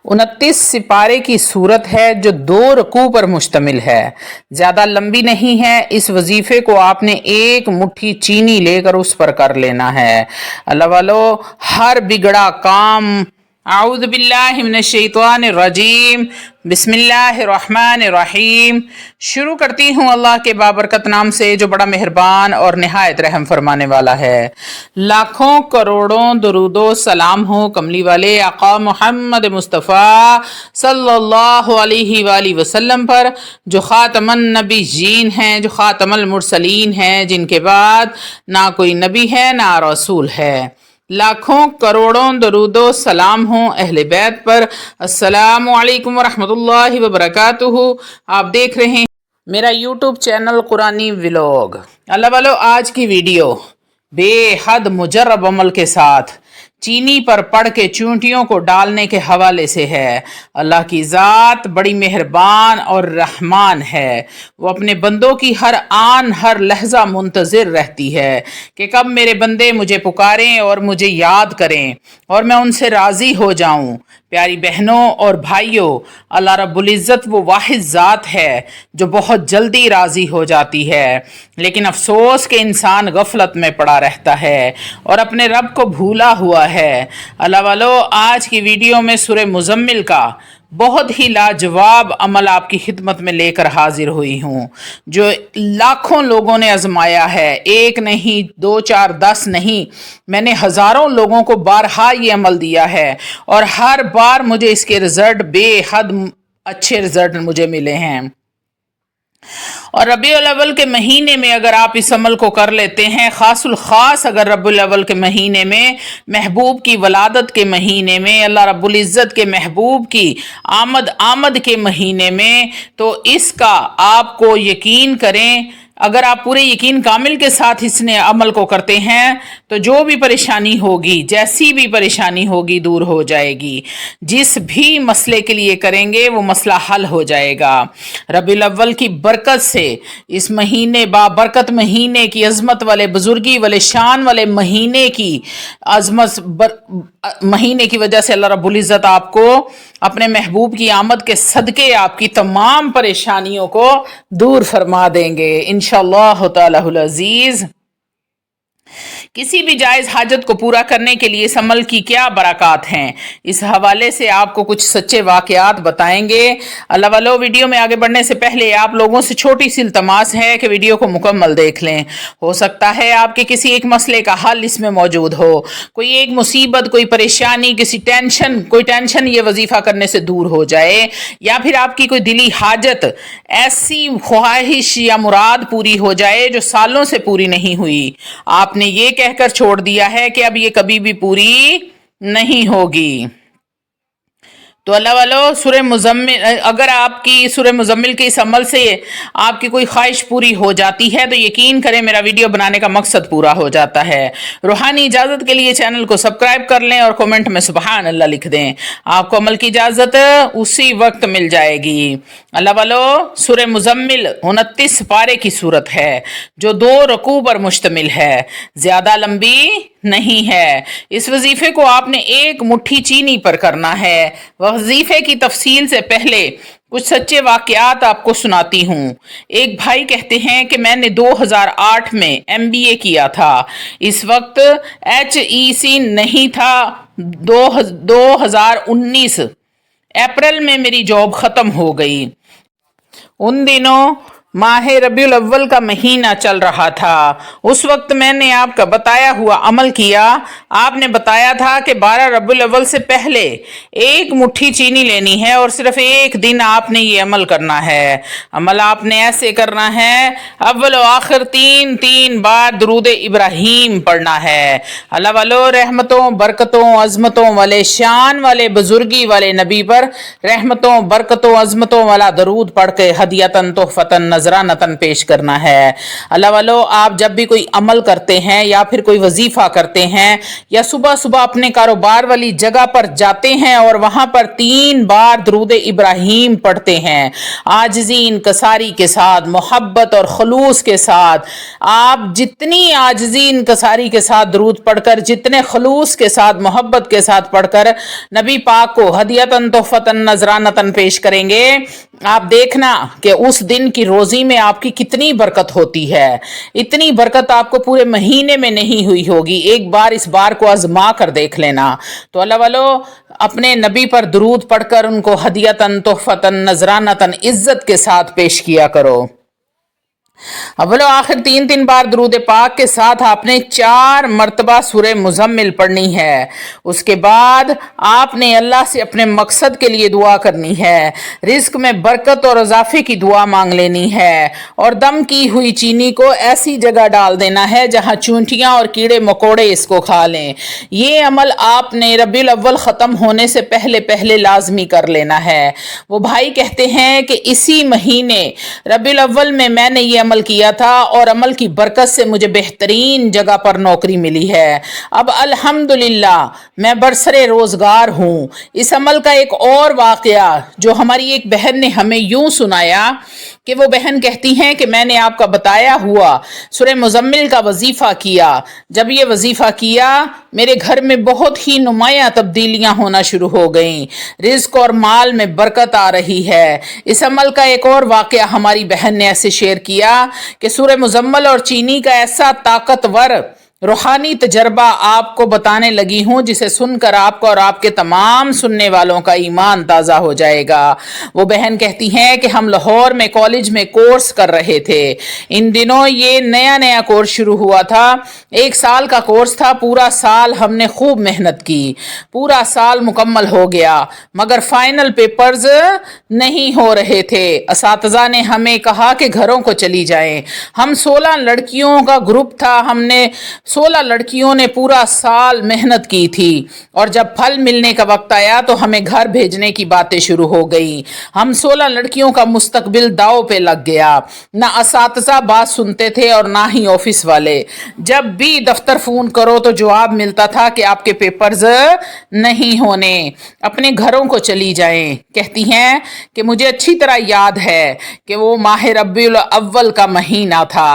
29 सिपारे की सूरत है जो 2 रकू पर मुश्तमिल है, ज़्यादा लंबी नहीं है। इस वजीफ़े को आपने एक मुट्ठी चीनी लेकर उस पर कर लेना है। अल्लाह वालो, हर बिगड़ा काम आऊज़ बिल्लाहि मिनश शैतानिर रजीम बिस्मिल्लाहिर्रहमानिर्रहीम। शुरू करती हूँ अल्लाह के बाबरकत नाम से जो बड़ा मेहरबान और निहायत रहम फरमाने वाला है। लाखों करोड़ों दरूदो सलाम हो कमली वाले आका मोहम्मद मुस्तफ़ा सल्लल्लाहु अलैहि वसल्लम पर, जो ख़ातमन नबीयीन हैं, जो ख़ातमुल मुरसलीन हैं, जिनके बाद ना कोई नबी है ना रसूल है। लाखों करोड़ों दरूदो सलाम हो अहले बैत पर। अस्सलामु अलैकुम वरहमतुल्लाहि वबरकातुहू। आप देख रहे हैं मेरा यूट्यूब चैनल कुरानी व्लॉग। अल्लाह वालो, आज की वीडियो बेहद मुजर्रब अमल के साथ चीनी पर पड़ के चूंटियों को डालने के हवाले से है। अल्लाह की ज़ात बड़ी मेहरबान और रहमान है। वो अपने बंदों की हर आन हर लहजा मुंतज़िर रहती है कि कब मेरे बंदे मुझे पुकारें और मुझे याद करें और मैं उनसे राज़ी हो जाऊं। प्यारी बहनों और भाइयों, अल्लाह रब्बुल इज़्ज़त वो वाहिद ज़ात है जो बहुत जल्दी राज़ी हो जाती है, लेकिन अफसोस कि इंसान गफलत में पड़ा रहता है और अपने रब को भूला हुआ है। अल्लाह वालो, आज की वीडियो में सूरह मुज़म्मिल का बहुत ही लाजवाब अमल आपकी खिदमत में लेकर हाजिर हुई हूँ, जो लाखों लोगों ने आजमाया है। एक नहीं, 2 4 10 नहीं, मैंने हज़ारों लोगों को बारहा ये अमल दिया है और हर बार मुझे इसके रिजल्ट बेहद अच्छे रिजल्ट मुझे मिले हैं। और रबीउल अव्वल के महीने में अगर आप इस अमल को कर लेते हैं, खासुल खास अगर रबीउल अव्वल के महीने में, महबूब की वलादत के महीने में, अल्लाह रब्बुल इज़्ज़त के महबूब की आमद के महीने में, तो इसका आपको यकीन करें, अगर आप पूरे यकीन कामिल के साथ इसने अमल को करते हैं तो जो भी परेशानी होगी, जैसी भी परेशानी होगी, दूर हो जाएगी। जिस भी मसले के लिए करेंगे वो मसला हल हो जाएगा। रबीउल अव्वल की बरकत से, इस महीने बाबरकत महीने की अजमत वाले, बुजुर्गी वाले, शान वाले महीने की महीने की वजह से अल्लाह रब्बुल इज़्ज़त आपको अपने महबूब की आमद के सदके आपकी तमाम परेशानियों को दूर फरमा देंगे इंशाअल्लाह ताला अज़ीज़। किसी भी जायज़ हाजत को पूरा करने के लिए इस अमल की क्या बरक़ात हैं, इस हवाले से आपको कुछ सच्चे वाक़यात बताएंगे। अल्लाह वालो, वीडियो में आगे बढ़ने से पहले आप लोगों से छोटी सी इल्तमास है कि वीडियो को मुकम्मल देख लें। हो सकता है आपके किसी एक मसले का हल इसमें मौजूद हो, कोई एक मुसीबत, कोई परेशानी, कोई टेंशन ये वजीफ़ा करने से दूर हो जाए, या फिर आपकी कोई दिली हाजत, ऐसी ख्वाहिश या मुराद पूरी हो जाए जो सालों से पूरी नहीं हुई। आपने ये कहकर छोड़ दिया है कि अब ये कभी भी पूरी नहीं होगी। तो अल्लाह वालो, सूरह मुज़म्मिल, अगर आपकी सूरह मुज़म्मिल के इस अमल से आपकी कोई ख्वाहिश पूरी हो जाती है तो यकीन करें मेरा वीडियो बनाने का मकसद पूरा हो जाता है। रूहानी इजाज़त के लिए चैनल को सब्सक्राइब कर लें और कमेंट में सुबहान अल्लाह लिख दें। आपको अमल की इजाज़त उसी वक्त मिल जाएगी। अल्लाह वालो, सूरह मुज़म्मिल 29 पारे की सूरत है जो 2 रकू पर मुश्तमिल है, ज़्यादा लंबी नहीं है। इस वजीफे को आपने एक मुट्ठी चीनी पर करना है। वजीफे की तफसील से पहले कुछ सच्चे वाकयात आपको सुनाती हूँ। एक भाई कहते हैं कि मैंने 2008 में MBA किया था। इस वक्त HEC नहीं था। 2019 अप्रैल में मेरी जॉब ख़त्म हो गई। उन दिनों माह रबीउल अव्वल का महीना चल रहा था। उस वक्त मैंने आपका बताया हुआ अमल किया। आपने बताया था कि 12 रबीउल अव्वल से पहले एक मुट्ठी चीनी लेनी है और सिर्फ एक दिन आपने ये अमल करना है। अमल आपने ऐसे करना है, अव्वल व आखिर 3 बार दुरूद इब्राहीम पढ़ना है। अल्लाह वालो, रहमतों, बरकतों, अजमतों वाले, शान वाले, बुजुर्गी वाले नबी पर रहमतों, बरकतों, अजमतों वाला दरूद पढ़ के हदियतन तोहफतन नजर नजरानतन पेश करना है। अल्लाह वालो, आप जब भी कोई अमल करते हैं या फिर कोई वजीफा करते हैं या सुबह सुबह अपने कारोबार वाली जगह पर जाते हैं और वहां पर 3 बार दरूद इब्राहिम पढ़ते हैं, आजिज़ी इनकसारी के साथ, मोहब्बत और खलूस के साथ, आप जितनी आजिज़ी इनकसारी के साथ दरूद पढ़कर, जितने खलूस के साथ, मोहब्बत के साथ पढ़कर नबी पाक को हदियतन तोहफतन नजरानतन पेश करेंगे, आप देखना कि उस दिन की रोजी में आपकी कितनी बरकत होती है। इतनी बरकत आपको पूरे महीने में नहीं हुई होगी। एक बार इस बार को आजमा कर देख लेना। तो अल्लाह वालो, अपने नबी पर दुरूद पढ़कर उनको हदियतन तोहफतन नजरानतन इज्जत के साथ पेश किया करो। अव्वल आखिर 3 बार दरूद पाक के साथ आपने 4 मरतबा सूरह मुज़म्मिल पढ़नी है। उसके बाद आपने अल्लाह से अपने मकसद के लिए दुआ करनी है, रिस्क में बरकत और इजाफे की दुआ मांग लेनी है और दम की हुई चीनी को ऐसी जगह डाल देना है जहां चूंटियां और कीड़े मकोड़े इसको खा लें। ये अमल आपने रबीउल अव्वल ख़त्म होने से पहले पहले लाजमी कर लेना है। वो भाई कहते हैं कि इसी महीने रबीउल अव्वल में मैंने ये अमल किया था और अमल की बरकत से मुझे बेहतरीन जगह पर नौकरी मिली है। अब अल्हम्दुलिल्लाह मैं बरसरे रोजगार हूँ। इस अमल का एक और वाकया जो हमारी एक बहन ने हमें यूं सुनाया कि वो बहन कहती हैं कि मैंने आपका बताया हुआ सूरह मुज़म्मिल का वजीफा किया। जब ये वजीफा किया, मेरे घर में बहुत ही नुमायां तब्दीलियां होना शुरू हो गईं, रिज्क और माल में बरकत आ रही है। इस अमल का एक और वाकया हमारी बहन ने ऐसे शेयर किया कि सूरह मुज़म्मिल और चीनी का ऐसा ताकतवर रूहानी तजर्बा आपको बताने लगी हूँ जिसे सुनकर आपका और आपके तमाम सुनने वालों का ईमान ताज़ा हो जाएगा। वो बहन कहती हैं कि हम लाहौर में कॉलेज में कोर्स कर रहे थे। इन दिनों ये नया नया कोर्स शुरू हुआ था। 1 साल का कोर्स था। पूरा साल हमने खूब मेहनत की, पूरा साल मुकम्मल हो गया, मगर फाइनल पेपर्स नहीं हो रहे थे। असातिज़ा ने हमें कहा कि घरों को चली जाएं। हम 16 लड़कियों का ग्रुप था। हमने 16 लड़कियों ने पूरा साल मेहनत की थी और जब फल मिलने का वक्त आया तो हमें घर भेजने की बातें शुरू हो गई। हम 16 लड़कियों का मुस्तकबिल दाव पे लग गया। ना असातिज़ा बात सुनते थे और ना ही ऑफिस वाले। जब भी दफ्तर फोन करो तो जवाब मिलता था कि आपके पेपर्स नहीं होने, अपने घरों को चली जाएं। कहती हैं कि मुझे अच्छी तरह याद है कि वो माह रबीउल अव्वल का महीना था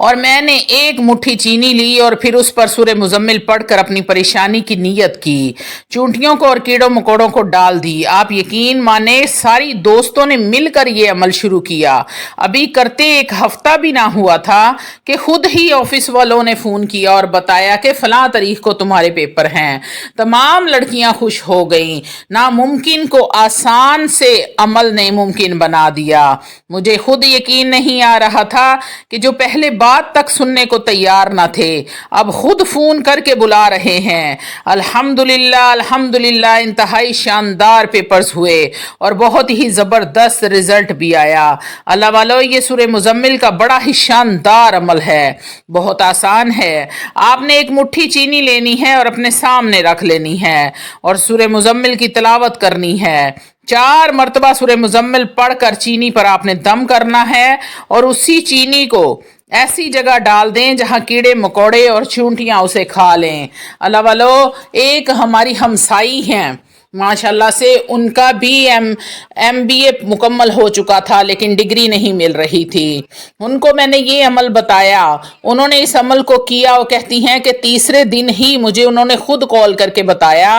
और मैंने एक मुट्ठी चीनी ली और फिर उस पर सूरह मुज़म्मिल पढ़कर अपनी परेशानी की नीयत की। चूंटियों को और कीड़ों मकोड़ों को डाल दी। आप यकीन माने, सारी दोस्तों ने मिलकर ये अमल शुरू किया। अभी करते 1 हफ्ता भी ना हुआ था कि खुद ही ऑफिस वालों ने फ़ोन किया और बताया कि फ़लाँ तारीख को तुम्हारे पेपर हैं। तमाम लड़कियां खुश हो गईं। नामुमकिन को आसान से अमल ने मुमकिन बना दिया। मुझे खुद यकीन नहीं आ रहा था कि जो पहले बात तक सुनने को तैयार ना थे, अब खुद फोन करके बुला रहे हैं। अल्हम्दुलिल्लाह अल्हम्दुलिल्लाह, इंतहाई शानदार पेपर्स हुए और बहुत ही ज़बरदस्त रिजल्ट भी आया। अल्लाह वालों, ये सूरह मुज़म्मिल का बड़ा ही शानदार अमल है, बहुत आसान है। आपने एक मुट्ठी चीनी लेनी है और अपने सामने रख लेनी है और सूरह मुज़म्मिल की तिलावत करनी है। 4 मरतबा सूरह मुज़म्मिल पढ़कर चीनी पर आपने दम करना है और उसी चीनी को ऐसी जगह डाल दें जहां कीड़े मकोड़े और चूंटियां उसे खा लें। अल्लाह वालो, एक हमारी हमसाई हैं, माशाल्लाह से उनका भी MBA मुकम्मल हो चुका था लेकिन डिग्री नहीं मिल रही थी। उनको मैंने ये अमल बताया, उन्होंने इस अमल को किया। वो कहती हैं कि तीसरे दिन ही मुझे उन्होंने खुद कॉल करके बताया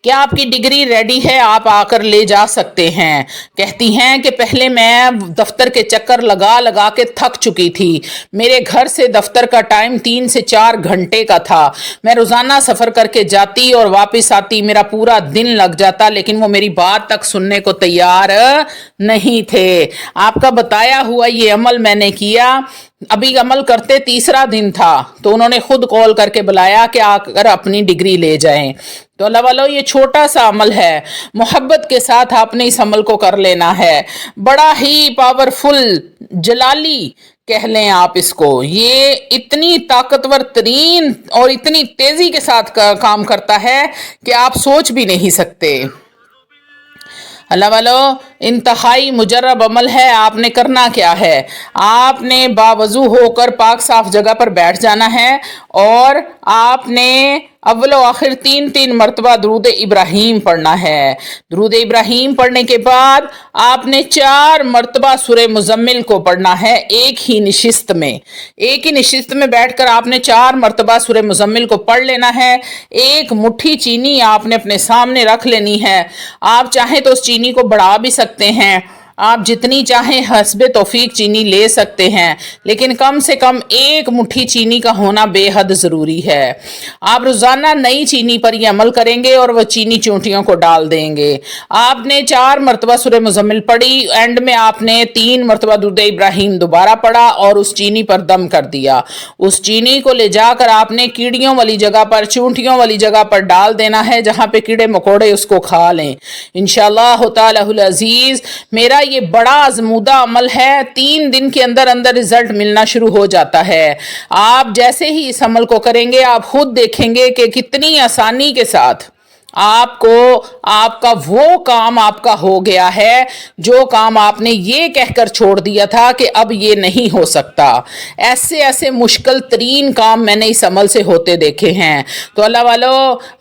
कि आपकी डिग्री रेडी है, आप आकर ले जा सकते हैं। कहती हैं कि पहले मैं दफ्तर के चक्कर लगा लगा के थक चुकी थी। मेरे घर से दफ्तर का टाइम 3 से 4 घंटे का था। मैं रोज़ाना सफ़र करके जाती और वापस आती, मेरा पूरा दिन लग जाता, लेकिन वो मेरी बात तक सुनने को तैयार नहीं थे। आपका बताया हुआ ये अमल मैंने किया। अभी अमल करते तीसरा दिन था तो उन्होंने खुद कॉल करके बुलाया कि आकर अपनी डिग्री ले जाएं। तो अल्लाह वालों, ये छोटा सा अमल है, मोहब्बत के साथ आपने इस अमल को कर लेना है। बड़ा ही पावरफुल, जलाली कह लें आप इसको। ये इतनी ताकतवर तरीन और इतनी तेजी के साथ काम करता है कि आप सोच भी नहीं सकते। अल्लाह वालों, इंतहाई मुजर्रब अमल है। आपने करना क्या है, आपने बावजू होकर पाक साफ जगह पर बैठ जाना है और आपने अव्वल व आखिर 3 मरतबा दरूद इब्राहीम पढ़ना है। दरूद इब्राहीम पढ़ने के बाद आपने 4 मरतबा सूरह मुज़म्मिल को पढ़ना है एक ही निशिस्त में। एक ही निशिस्त में बैठकर आपने 4 मरतबा सूरह मुज़म्मिल को पढ़ लेना है। एक मुट्ठी चीनी आपने अपने सामने रख लेनी है। आप चाहें तो उस चीनी को बढ़ा भी सकते हैं, आप जितनी चाहें हस्बे तौफीक चीनी ले सकते हैं, लेकिन कम से कम एक मुट्ठी चीनी का होना बेहद ज़रूरी है। आप रोज़ाना नई चीनी पर यह अमल करेंगे और वह चीनी चूंटियों को डाल देंगे। आपने 4 मरतबा सूरह मुज़म्मिल पढ़ी, एंड में आपने 3 मरतबा दुरूद इब्राहीम दोबारा पढ़ा और उस चीनी पर दम कर दिया। उस चीनी को ले जाकर आपने कीड़ियों वाली जगह पर, चूंटियों वाली जगह पर डाल देना है, जहाँ पे कीड़े मकोड़े उसको खा लें। इंशाअल्लाह ताला अज़ीज़ मेरा ये बड़ा आजमूदा अमल है, 3 दिन के अंदर अंदर रिजल्ट मिलना शुरू हो जाता है। आप जैसे ही इस अमल को करेंगे आप खुद देखेंगे कि कितनी आसानी के साथ आपको आपका वो काम आपका हो गया है जो काम आपने ये कहकर छोड़ दिया था कि अब ये नहीं हो सकता। ऐसे ऐसे मुश्किल तरीन काम मैंने इस अमल से होते देखे हैं। तो अल्लाह वालो,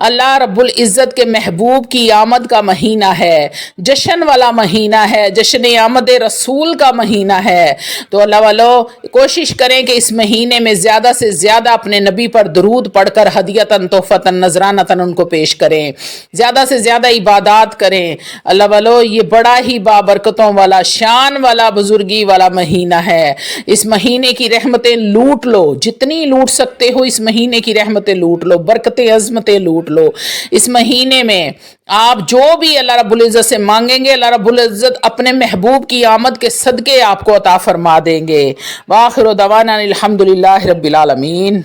अल्लाह रब्बुल इज़्ज़त के महबूब की आमद का महीना है, जश्न वाला महीना है, जश्न आमद रसूल का महीना है। तो अल्लाह वालो कोशिश करें कि इस महीने में ज़्यादा से ज़्यादा अपने नबी पर दरूद पढ़कर हदियतन तोहफ़तन नजरानतन उनको पेश करें, ज़्यादा से ज़्यादा इबादत करें। अल्लाह वालो ये बड़ा ही बाबरकतों वाला, शान वाला, बुजुर्गी वाला महीना है। इस महीने की रहमतें लूट लो, जितनी लूट सकते हो इस महीने की रहमतें लूट लो, बरकतें अज़मतें लूट लो। इस महीने में आप जो भी अल्लाह रब्बुल इज़्ज़त से मांगेंगे, अल्लाह रब्बुल इज़्ज़त अपने महबूब की आमद के सदके आपको अता फरमा देंगे। वाखिर दवाना अल्हम्दुलिल्लाहि रब्बिल आलमीन।